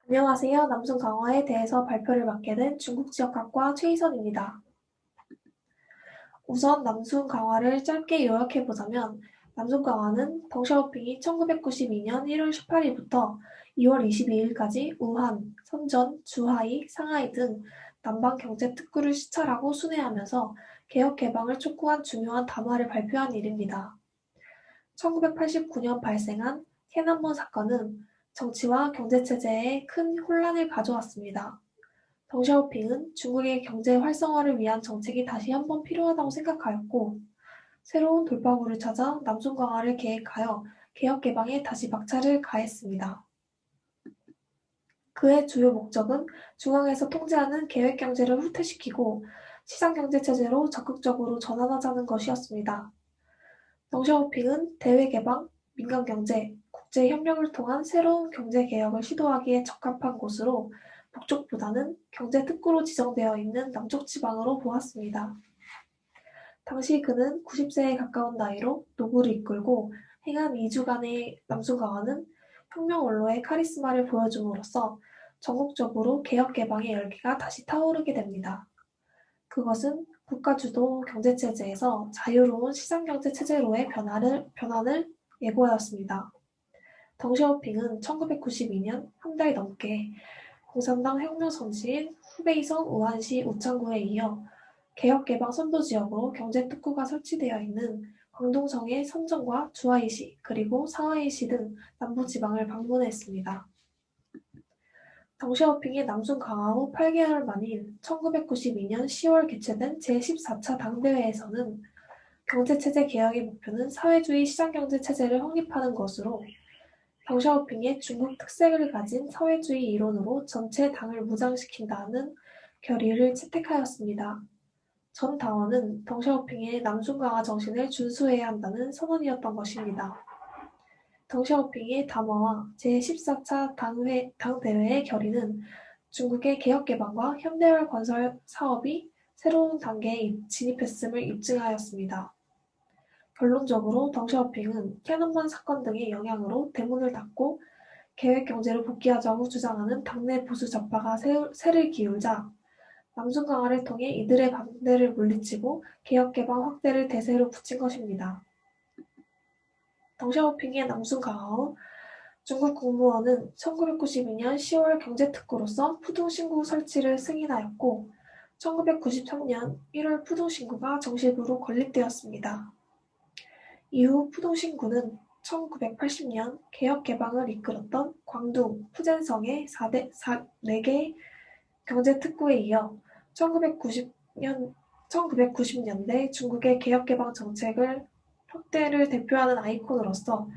안녕하세요. 남순 강화에 대해서 발표를 맡게 된 중국지역학과 최희선입니다. 우선 남순 강화를 짧게 요약해보자면 남순 강화는 덩샤오핑이 1992년 1월 18일부터 2월 22일까지 우한, 선전, 주하이, 상하이 등 남방 경제 특구를 시찰하고 순회하면서 개혁 개방을 촉구한 중요한 담화를 발표한 일입니다. 1989년 발생한天安門 사건은 정치와 경제체제에 큰 혼란을 가져왔습니다. 덩샤오핑은 중국의 경제 활성화를 위한 정책이 다시 한번 필요하다고 생각하였고, 새로운 돌파구를 찾아 남순 강화를 계획하여 개혁 개방에 다시 박차를 가했습니다. 그의 주요 목적은 중앙에서 통제하는 계획 경제를 후퇴시키고 시장 경제 체제로 적극적으로 전환하자는 것이었습니다. 덩샤오핑은 대외 개방, 민간 경제, 국제 협력을 통한 새로운 경제 개혁을 시도하기에 적합한 곳으로 북쪽보다는 경제 특구로 지정되어 있는 남쪽 지방으로 보았습니다. 당시 그는 90세에 가까운 나이로 노구를 이끌고 행한 2주간의 남순 강화는 혁명 원로의 카리스마를 보여줌으로써 전국적으로 개혁 개방의 열기가 다시 타오르게 됩니다. 그것은 국가주도 경제체제에서 자유로운 시장경제체제로의 변환을 예고하였습니다. 덩샤오핑은 1992년 한 달 넘게 공산당 혁명선지인 후베이성 우한시 우창구에 이어 개혁개방 선도지역으로 경제특구가 설치되어 있는 광동성의 선정과 주하이시 그리고 상하이시 등 남부지방을 방문했습니다. 덩샤오핑의 남순 강화 후 8개월 만인 1992년 10월 개최된 제14차 당대회에서는 경제체제 개혁의 목표는 사회주의 시장경제체제를 확립하는 것으로 덩샤오핑의 중국 특색을 가진 사회주의 이론으로 전체 당을 무장시킨다는 결의를 채택하였습니다. 전 당원은 덩샤오핑의 남순 강화 정신을 준수해야 한다는 선언이었던 것입니다. 덩샤오핑의 담화와 제14차 당대회의 결의는 중국의 개혁개방과 현대화 건설 사업이 새로운 단계에 진입했음을 입증하였습니다. 결론적으로 덩샤오핑은天安門 사건 등의 영향으로 대문을 닫고 계획경제로 복귀하자고 주장하는 당내 보수 좌파가 세를 기울자 남순 강화를 통해 이들의 반대를 물리치고 개혁개방 확대를 대세로 붙인 것입니다. 덩샤오핑의 남순 강화 후 중국 국무원은 1992년 10월 경제특구로서 푸둥신구 설치를 승인하였고 1993년 1월 푸둥신구가 정식으로 건립되었습니다. 이후 푸둥신구는 1980년 개혁개방을 이끌었던 광둥, 푸젠성의 4개 경제특구에 이어 1990년대 중국의 개혁개방 정책을 확대를 대표하는 아이콘으로서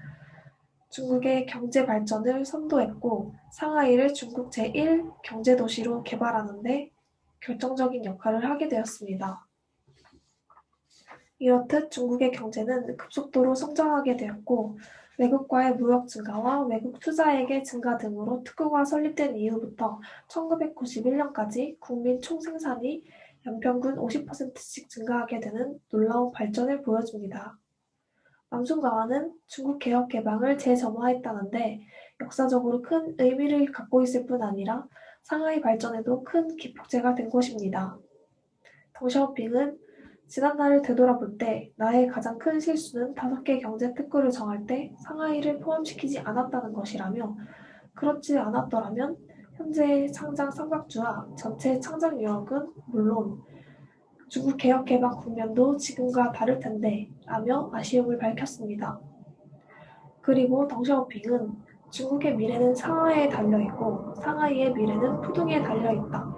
중국의 경제 발전을 선도했고 상하이를 중국 제1 경제도시로 개발하는 데 결정적인 역할을 하게 되었습니다. 이렇듯 중국의 경제는 급속도로 성장하게 되었고 외국과의 무역 증가와 외국 투자액의 증가 등으로 특구가 설립된 이후부터 1991년까지 국민 총생산이 연평균 50%씩 증가하게 되는 놀라운 발전을 보여줍니다. 남순 강화는 중국 개혁 개방을 재점화했다는데 역사적으로 큰 의미를 갖고 있을 뿐 아니라 상하이 발전에도 큰 기폭제가 된 것입니다. 덩샤오핑은 지난날을 되돌아볼 때 나의 가장 큰 실수는 5개 경제 특구를 정할 때 상하이를 포함시키지 않았다는 것이라며 그렇지 않았더라면 현재의 창작 삼각주와 전체 창작 유역은 물론 중국 개혁 개방 국면도 지금과 다를 텐데 라며 아쉬움을 밝혔습니다. 그리고 덩샤오핑은 중국의 미래는 상하이에 달려있고 상하이의 미래는 푸둥에 달려있다.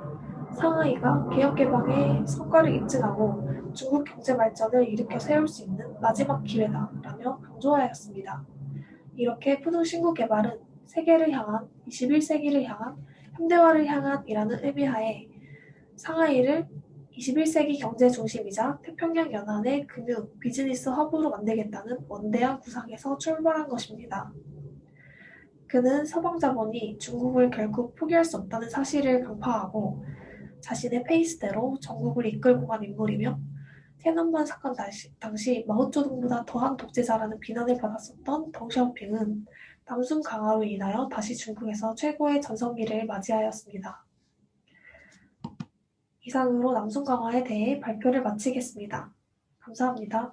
상하이가 개혁개방의 성과를 입증하고 중국 경제 발전을 일으켜 세울 수 있는 마지막 기회다 라며 강조하였습니다. 이렇게 푸둥 신구 개발은 세계를 향한 21세기를 향한 현대화를 향한 이라는 의미하에 상하이를 21세기 경제 중심이자 태평양 연안의 금융, 비즈니스 허브로 만들겠다는 원대한 구상에서 출발한 것입니다. 그는 서방 자본이 중국을 결국 포기할 수 없다는 사실을 강파하고 자신의 페이스대로 전국을 이끌고 간 인물이며天安門 사건 당시 마오쩌둥보다 더한 독재자라는 비난을 받았었던 덩샤오핑은 남순 강화로 인하여 다시 중국에서 최고의 전성기를 맞이하였습니다. 이상으로 남순 강화에 대해 발표를 마치겠습니다. 감사합니다.